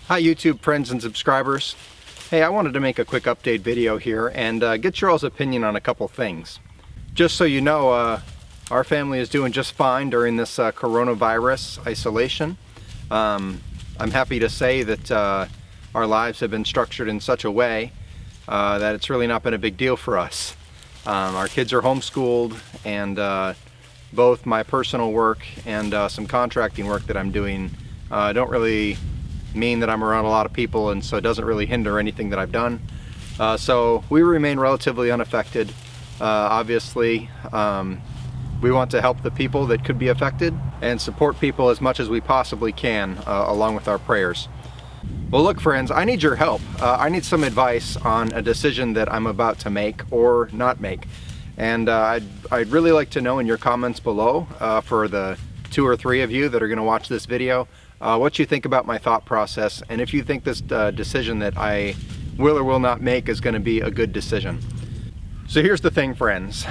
Hi YouTube friends and subscribers. Hey, I wanted to make a quick update video here and get your all's opinion on a couple things. Just so you know, our family is doing just fine during this coronavirus isolation. I'm happy to say that our lives have been structured in such a way that it's really not been a big deal for us. Our kids are homeschooled, and both my personal work and some contracting work that I'm doing don't really mean that I'm around a lot of people, and so it doesn't really hinder anything that I've done. So we remain relatively unaffected. Obviously, we want to help the people that could be affected and support people as much as we possibly can, along with our prayers. Well, look friends, I need your help. I need some advice on a decision that I'm about to make or not make. And I'd really like to know in your comments below, for the 2 or 3 of you that are going to watch this video, what you think about my thought process, and if you think this decision that I will or will not make is going to be a good decision. So here's the thing, friends.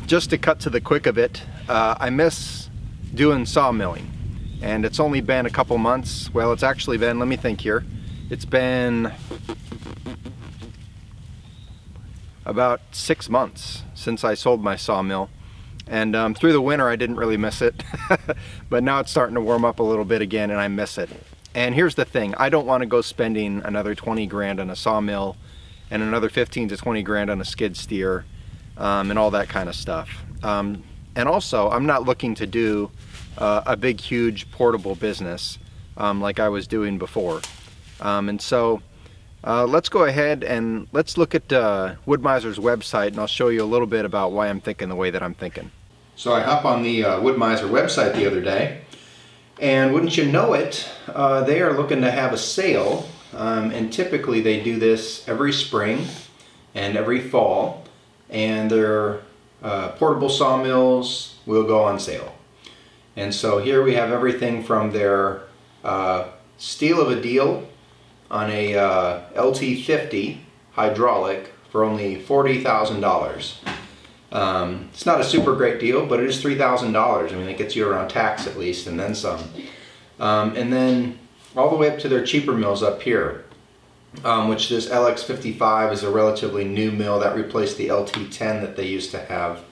Just to cut to the quick of it, I miss doing sawmilling, and it's only been a couple months. Well, it's actually been, let me think here, it's been about 6 months since I sold my sawmill. And through the winter I didn't really miss it, but now it's starting to warm up a little bit again and I miss it. And here's the thing, I don't want to go spending another 20 grand on a sawmill and another 15 to 20 grand on a skid steer, and all that kind of stuff. And also, I'm not looking to do a big huge portable business like I was doing before. And so let's go ahead and let's look at WoodMizer's website, and I'll show you a little bit about why I'm thinking the way that I'm thinking. So I hop on the WoodMizer website the other day, and wouldn't you know it, they are looking to have a sale, and typically they do this every spring and every fall, and their portable sawmills will go on sale. And so here we have everything from their steal of a deal on a LT40 hydraulic for only $40,000. It's not a super great deal, but it is $3,000. I mean, it gets you around tax at least, and then some. And then all the way up to their cheaper mills up here, which this LX55 is a relatively new mill that replaced the LT10 that they used to have.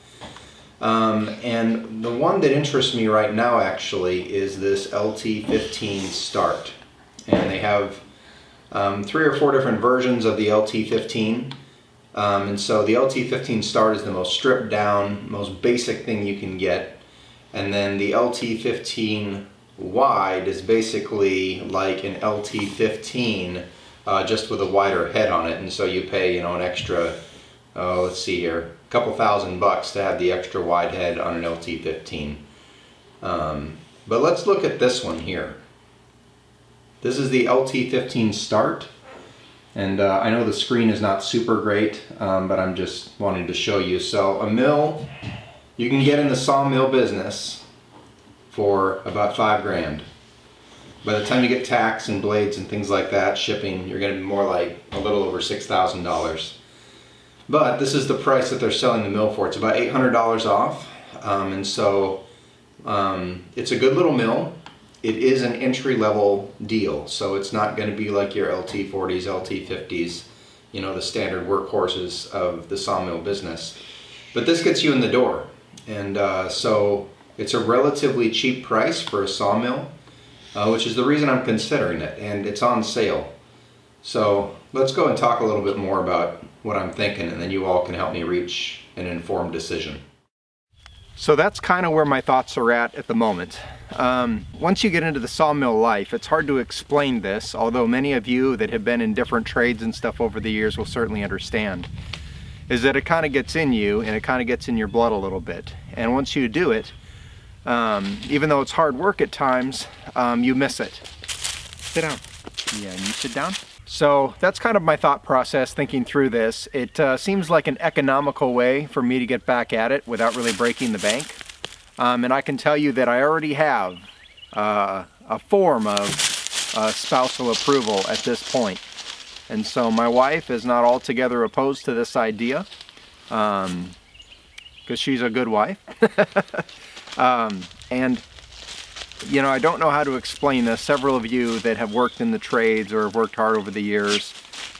And the one that interests me right now actually is this LT15 Start. And they have 3 or 4 different versions of the LT15, and so the LT15 Start is the most stripped down, most basic thing you can get, and then the LT15 Wide is basically like an LT15 just with a wider head on it, and so you pay, you know, an extra, let's see here, a couple $1,000 to have the extra wide head on an LT15. But let's look at this one here. This is the LT15 Start, and I know the screen is not super great, but I'm just wanting to show you. So a mill you can get in the sawmill business for about 5 grand. By the time you get tax and blades and things like that, shipping, you're going to be more like a little over $6,000. But this is the price that they're selling the mill for. It's about $800 off, and so it's a good little mill. It is an entry-level deal, so it's not going to be like your LT40s, LT50s, you know, the standard workhorses of the sawmill business. But this gets you in the door, and so it's a relatively cheap price for a sawmill, which is the reason I'm considering it, and it's on sale. So let's go and talk a little bit more about what I'm thinking, and then you all can help me reach an informed decision. So that's kind of where my thoughts are at the moment. Once you get into the sawmill life, it's hard to explain this, although many of you that have been in different trades and stuff over the years will certainly understand, is that it kind of gets in you and it kind of gets in your blood a little bit. And once you do it, even though it's hard work at times, you miss it. Sit down. Yeah, and you sit down. So that's kind of my thought process thinking through this. It seems like an economical way for me to get back at it without really breaking the bank. And I can tell you that I already have a form of spousal approval at this point. And so my wife is not altogether opposed to this idea, because she's a good wife. And You know, I don't know how to explain this. Several of you that have worked in the trades or have worked hard over the years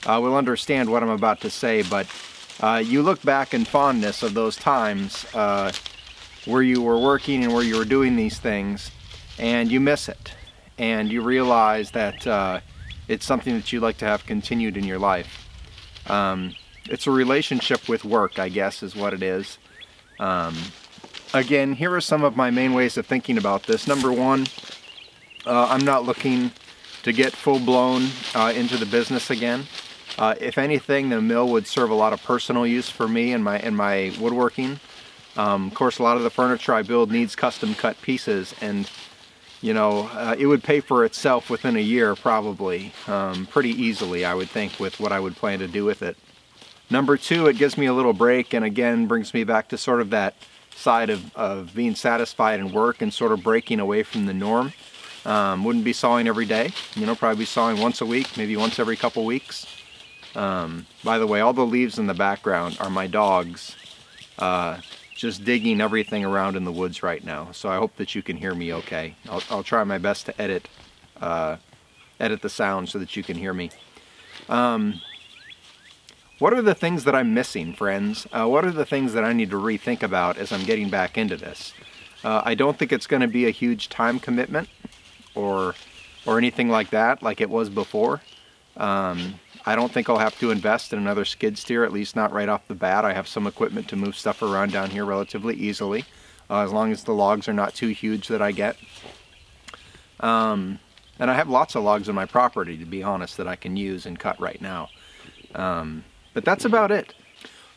will understand what I'm about to say, but you look back in fondness of those times where you were working and where you were doing these things, and you miss it, and you realize that it's something that you'd like to have continued in your life. It's a relationship with work, I guess, is what it is. Again, here are some of my main ways of thinking about this. Number one, I'm not looking to get full-blown into the business again. If anything, the mill would serve a lot of personal use for me in my woodworking. Of course, a lot of the furniture I build needs custom cut pieces, and you know, it would pay for itself within a year probably, pretty easily, I would think, with what I would plan to do with it. Number two, it gives me a little break, and again brings me back to sort of that side of being satisfied in work and sort of breaking away from the norm. Wouldn't be sawing every day, you know, probably be sawing once a week, maybe once every couple weeks. By the way, all the leaves in the background are my dogs just digging everything around in the woods right now, so I hope that you can hear me okay. I'll try my best to edit the sound so that you can hear me. What are the things that I'm missing, friends? What are the things that I need to rethink about as I'm getting back into this? I don't think it's going to be a huge time commitment or anything like that, like it was before. I don't think I'll have to invest in another skid steer, at least not right off the bat. I have some equipment to move stuff around down here relatively easily, as long as the logs are not too huge that I get. And I have lots of logs on my property, to be honest, that I can use and cut right now. But that's about it.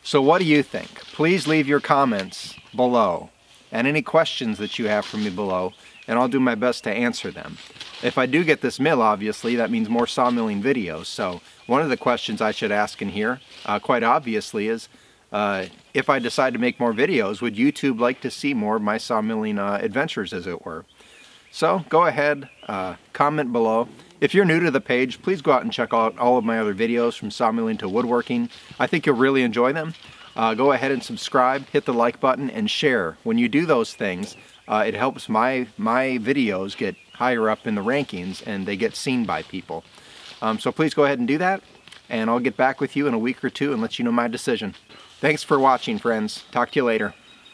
So what do you think? Please leave your comments below and any questions that you have for me below, and I'll do my best to answer them. If I do get this mill, obviously, that means more sawmilling videos. So one of the questions I should ask in here, quite obviously, is if I decide to make more videos, would YouTube like to see more of my sawmilling adventures, as it were? So go ahead, comment below. If you're new to the page, please go out and check out all of my other videos from sawmilling to woodworking. I think you'll really enjoy them. Go ahead and subscribe, hit the like button, and share. When you do those things, it helps my videos get higher up in the rankings and they get seen by people. So please go ahead and do that, and I'll get back with you in a week or two and let you know my decision. Thanks for watching, friends. Talk to you later.